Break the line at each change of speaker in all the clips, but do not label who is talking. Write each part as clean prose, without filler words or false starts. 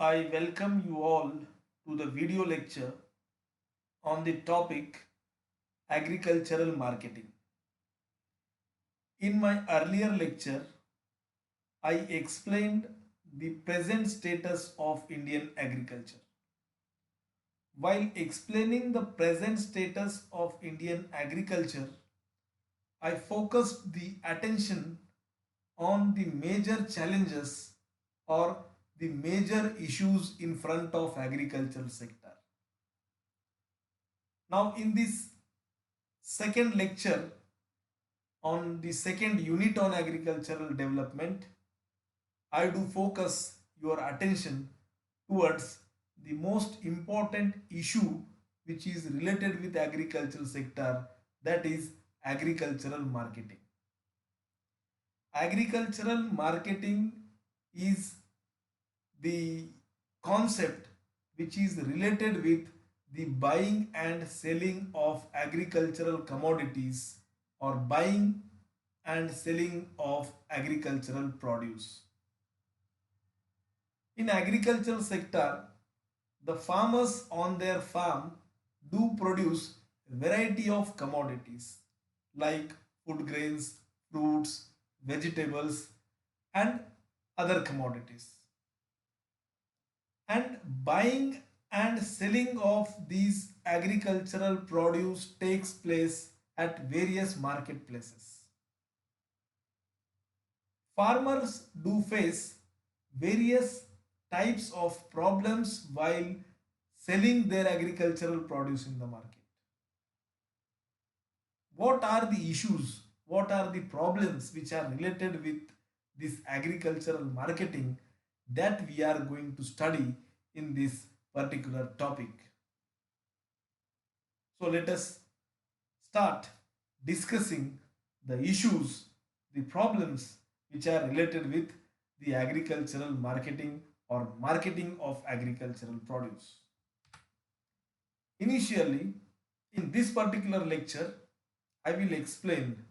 I welcome you all to the video lecture on the topic agricultural marketing. In my earlier lecture, I explained the present status of Indian agriculture. While explaining the present status of Indian agriculture, I focused the attention on the major challenges or the major issues in front of agricultural sector. Now in this second lecture on the second unit on agricultural development, I do focus your attention towards the most important issue which is related with agricultural sector, that is agricultural marketing. Agricultural marketing is the concept which is related with the buying and selling of agricultural commodities or buying and selling of agricultural produce. In agricultural sector, the farmers on their farm do produce variety of commodities like food grains, fruits, vegetables and other commodities. And buying and selling of these agricultural produce takes place at various marketplaces. Farmers do face various types of problems while selling their agricultural produce in the market. What are the issues? What are the problems which are related with this agricultural marketing that we are going to study in this particular topic? So let us start discussing the issues, the problems which are related with the agricultural marketing or marketing of agricultural produce. Initially, in this particular lecture, I will explain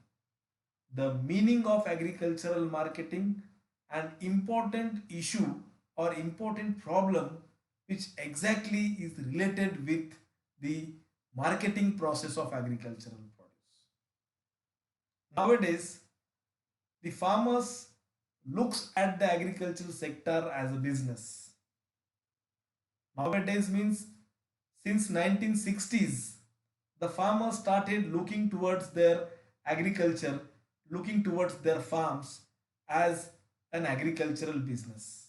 the meaning of agricultural marketing, an important issue or important problem which exactly is related with the marketing process of agricultural produce. Nowadays, the farmers looks at the agricultural sector as a business. Nowadays means since 1960s, the farmers started looking towards their agriculture, looking towards their farms as an agricultural business.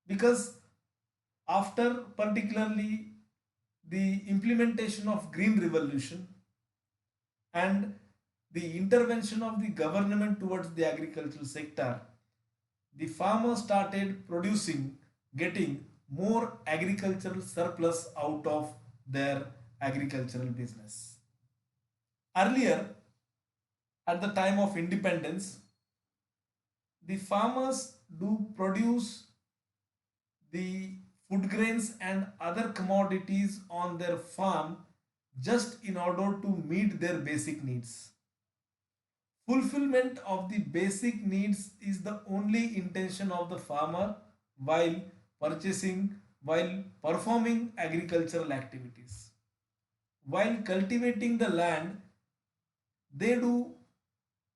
Because after particularly the implementation of Green Revolution and the intervention of the government towards the agricultural sector, the farmers started producing, getting more agricultural surplus out of their agricultural business. Earlier, at the time of independence, the farmers do produce the food grains and other commodities on their farm just in order to meet their basic needs. Fulfillment of the basic needs is the only intention of the farmer while purchasing, while performing agricultural activities. While cultivating the land, they do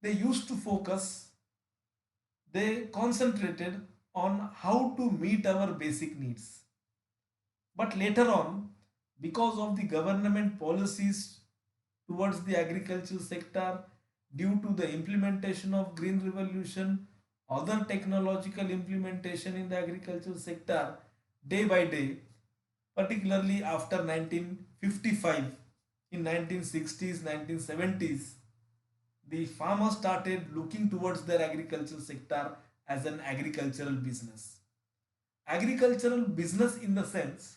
they used to focus, they concentrated on how to meet our basic needs. But later on, because of the government policies towards the agricultural sector, due to the implementation of Green Revolution, other technological implementation in the agricultural sector, day by day, particularly after 1955, in 1960s, 1970s, the farmers started looking towards their agricultural sector as an agricultural business. Agricultural business in the sense,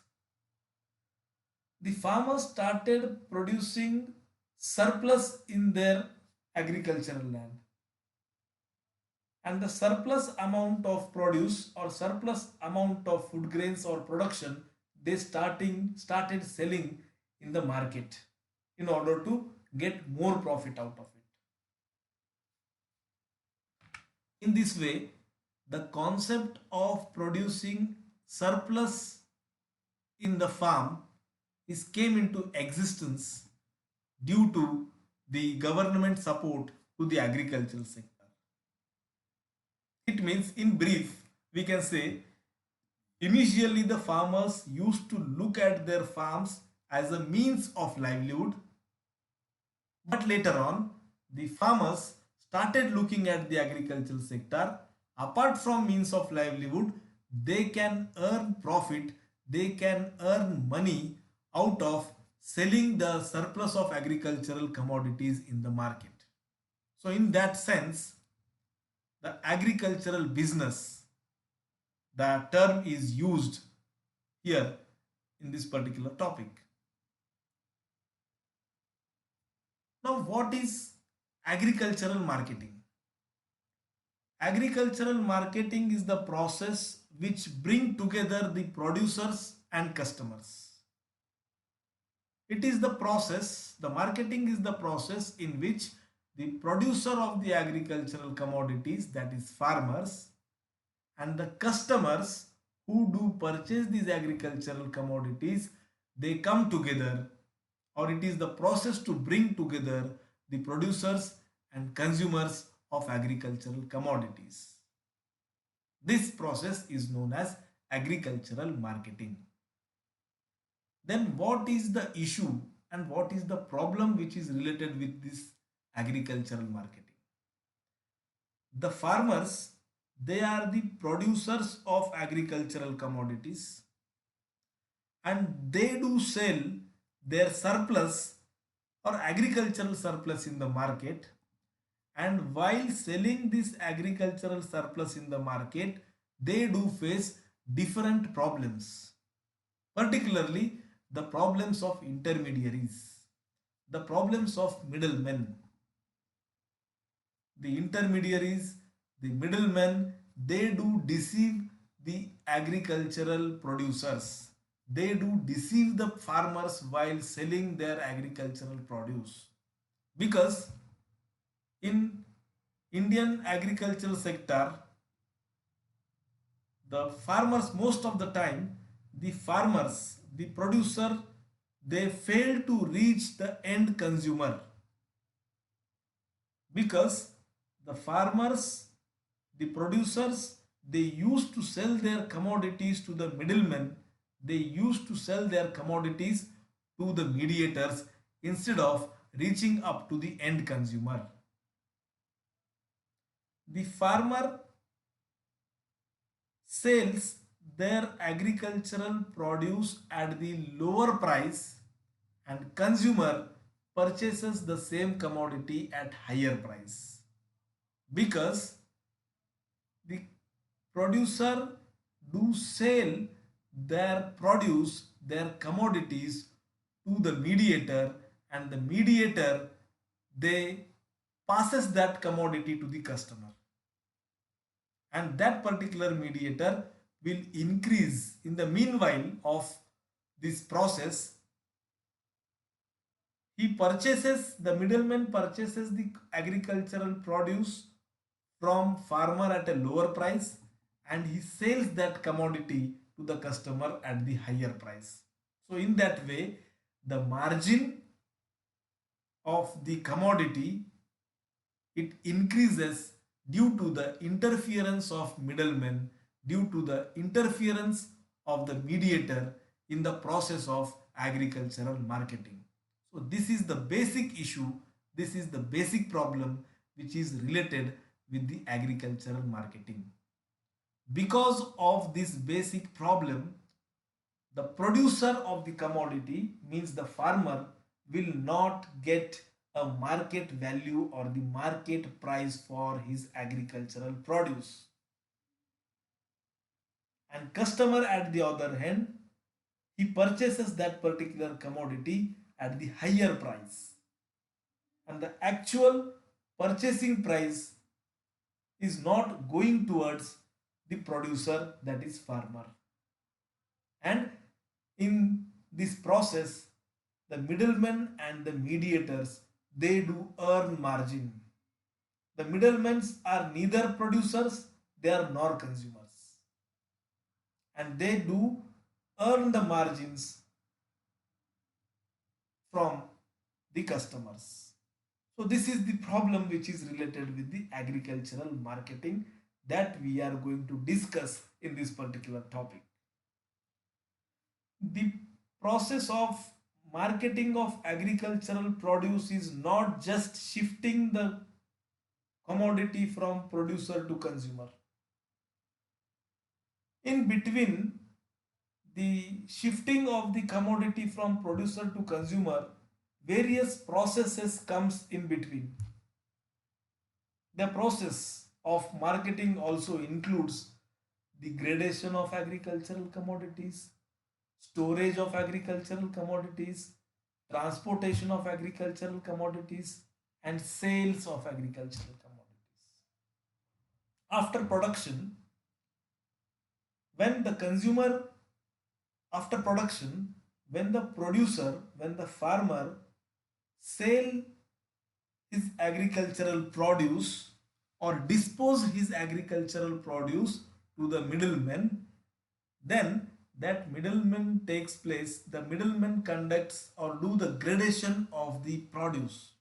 the farmers started producing surplus in their agricultural land, and the surplus amount of produce or surplus amount of food grains or production they started selling in the market in order to get more profit out of it. In this way, the concept of producing surplus in the farm is came into existence due to the government support to the agricultural sector. It means, in brief, we can say initially the farmers used to look at their farms as a means of livelihood, but later on the farmers started looking at the agricultural sector apart from means of livelihood. They can earn profit, they can earn money out of selling the surplus of agricultural commodities in the market. So in that sense, the agricultural business, the term is used here in this particular topic. Now, what is agricultural marketing? Agricultural marketing is the process which bring together the producers and customers. It is the process, the marketing is the process in which the producer of the agricultural commodities, that is farmers, and the customers who do purchase these agricultural commodities, they come together, or it is the process to bring together the producers and consumers of agricultural commodities. This process is known as agricultural marketing. Then what is the issue and what is the problem which is related with this agricultural marketing? The farmers, they are the producers of agricultural commodities, and they do sell their surplus or agricultural surplus in the market. And while selling this agricultural surplus in the market, they do face different problems, particularly the problems of intermediaries, the problems of middlemen. The intermediaries, the middlemen, they do deceive the agricultural producers. They do deceive the farmers while selling their agricultural produce. Because in Indian agricultural sector, the farmers, most of the time, the farmers, the producer, they fail to reach the end consumer, because the farmers, the producers, they used to sell their commodities to the middlemen, they used to sell their commodities to the mediators instead of reaching up to the end consumer. The farmer sells their agricultural produce at the lower price, and consumer purchases the same commodity at higher price, because the producer do sell their produce, their commodities to the mediator, and the mediator, they passes that commodity to the customer, and that particular mediator will increase in the meanwhile of this process. He purchases, the middleman purchases the agricultural produce from farmer at a lower price, and he sells that commodity to the customer at the higher price. So in that way, the margin of the commodity, it increases due to the interference of middlemen, due to the interference of the mediator in the process of agricultural marketing. So this is the basic issue, this is the basic problem which is related with the agricultural marketing. Because of this basic problem, the producer of the commodity, means the farmer, will not get a market value or the market price for his agricultural produce. And customer, at the other hand, he purchases that particular commodity at the higher price, and the actual purchasing price is not going towards the producer, that is farmer. And in this process, the middlemen and the mediators, they do earn margin. The middlemen are neither producers, they are nor consumers, and they do earn the margins from the customers. So this is the problem which is related with the agricultural marketing that we are going to discuss in this particular topic. The process of marketing of agricultural produce is not just shifting the commodity from producer to consumer. In between the shifting of the commodity from producer to consumer, various processes comes in between. The process of marketing also includes the gradation of agricultural commodities, storage of agricultural commodities, transportation of agricultural commodities, and sales of agricultural commodities. After production, when the consumer, after production, when the producer, when the farmer sell his agricultural produce or dispose his agricultural produce to the middleman, then that middleman takes place, the middleman conducts or do the gradation of the produce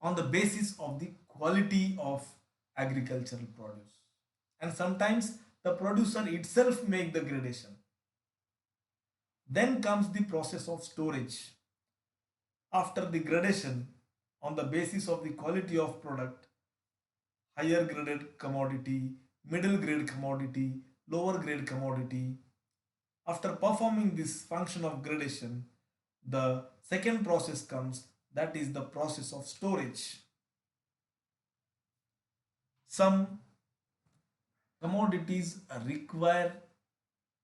on the basis of the quality of agricultural produce, and sometimes the producer itself make the gradation. Then comes the process of storage. After the gradation on the basis of the quality of product, higher graded commodity, middle grade commodity, lower grade commodity. After performing this function of gradation, the second process comes, that is the process of storage. Some commodities require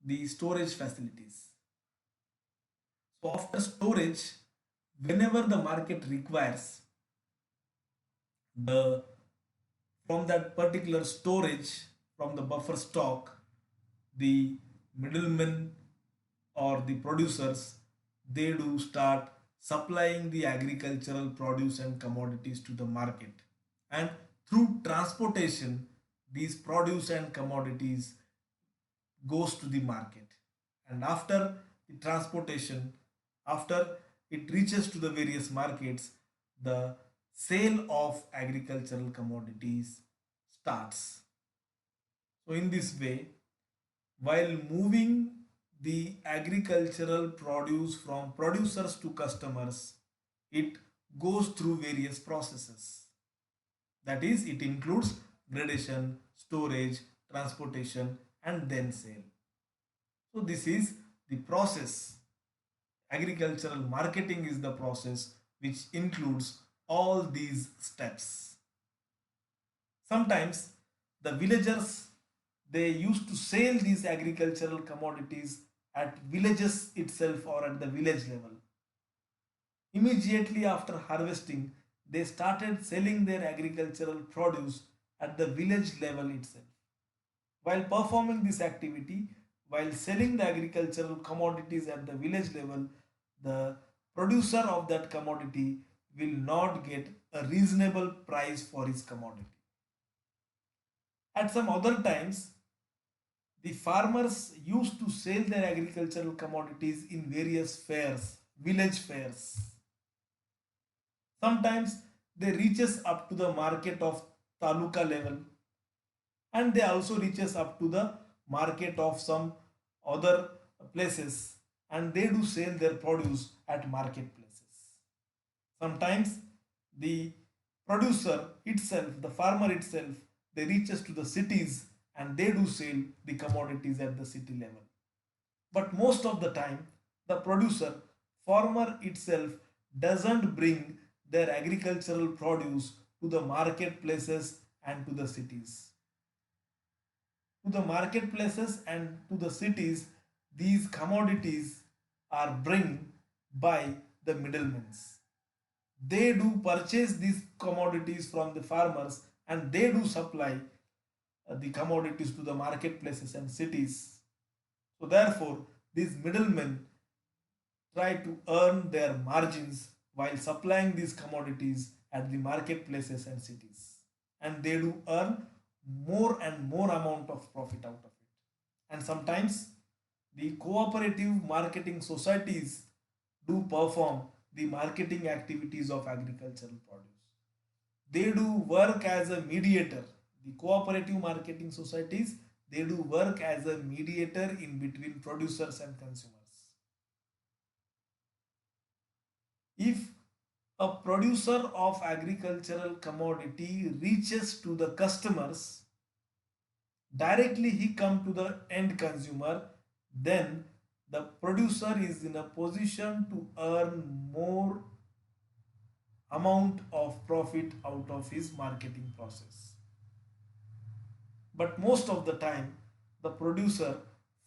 the storage facilities. So after storage, whenever the market requires the from that particular storage, from the buffer stock, the middlemen or the producers, they do start supplying the agricultural produce and commodities to the market, and through transportation these produce and commodities goes to the market, and after the transportation, after it reaches to the various markets, the sale of agricultural commodities starts. So in this way, while moving the agricultural produce from producers to customers, it goes through various processes. That is, it includes gradation, storage, transportation, and then sale. So this is the process. Agricultural marketing is the process which includes all these steps. Sometimes the villagers, they used to sell these agricultural commodities at villages itself or at the village level. Immediately after harvesting, they started selling their agricultural produce at the village level itself. While performing this activity, while selling the agricultural commodities at the village level, the producer of that commodity will not get a reasonable price for his commodity. At some other times, the farmers used to sell their agricultural commodities in various fairs, village fairs. Sometimes they reaches up to the market of taluka level, and they also reaches up to the market of some other places, and they do sell their produce at marketplaces. Sometimes the producer itself, the farmer itself, they reaches to the cities and they do sell the commodities at the city level. But most of the time, the producer, farmer itself doesn't bring their agricultural produce to the marketplaces and to the cities. To the marketplaces and to the cities, these commodities are bring by the middlemen. They do purchase these commodities from the farmers and they do supply the commodities to the marketplaces and cities. So therefore, these middlemen try to earn their margins while supplying these commodities at the marketplaces and cities. And they do earn more and more amount of profit out of it. And sometimes the cooperative marketing societies do perform the marketing activities of agricultural produce. They do work as a mediator. The cooperative marketing societies, they do work as a mediator in between producers and consumers. If a producer of agricultural commodity reaches to the customers, directly he come to the end consumer, then the producer is in a position to earn more amount of profit out of his marketing process. But most of the time, the producer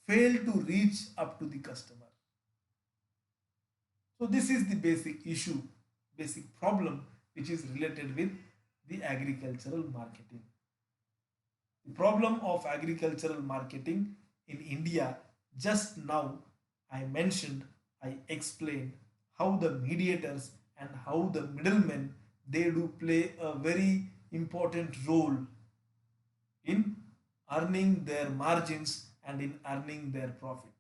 fail to reach up to the customer. So this is the basic issue, basic problem which is related with the agricultural marketing. The problem of agricultural marketing in India, just now I mentioned, I explained how the mediators and how the middlemen, they do play a very important role in earning their margins and in earning their profit.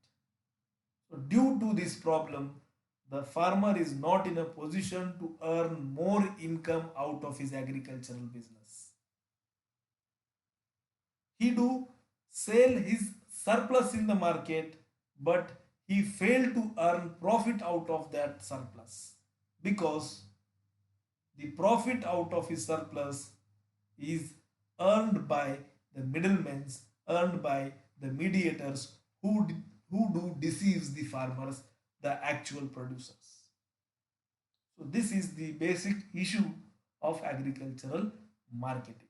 So due to this problem, the farmer is not in a position to earn more income out of his agricultural business. He do sell his surplus in the market, but he failed to earn profit out of that surplus because the profit out of his surplus is earned by the middlemen, earned by the mediators who do deceives the farmers, the actual producers. So this is the basic issue of agricultural marketing.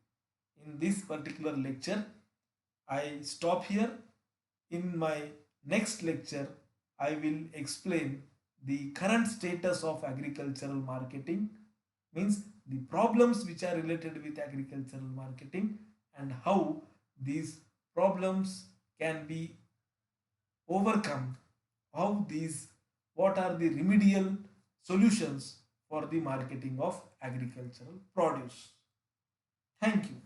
In this particular lecture, I stop here. In my next lecture, I will explain the current status of agricultural marketing, means the problems which are related with agricultural marketing and how these problems can be overcome, how these, what are the remedial solutions for the marketing of agricultural produce. Thank you.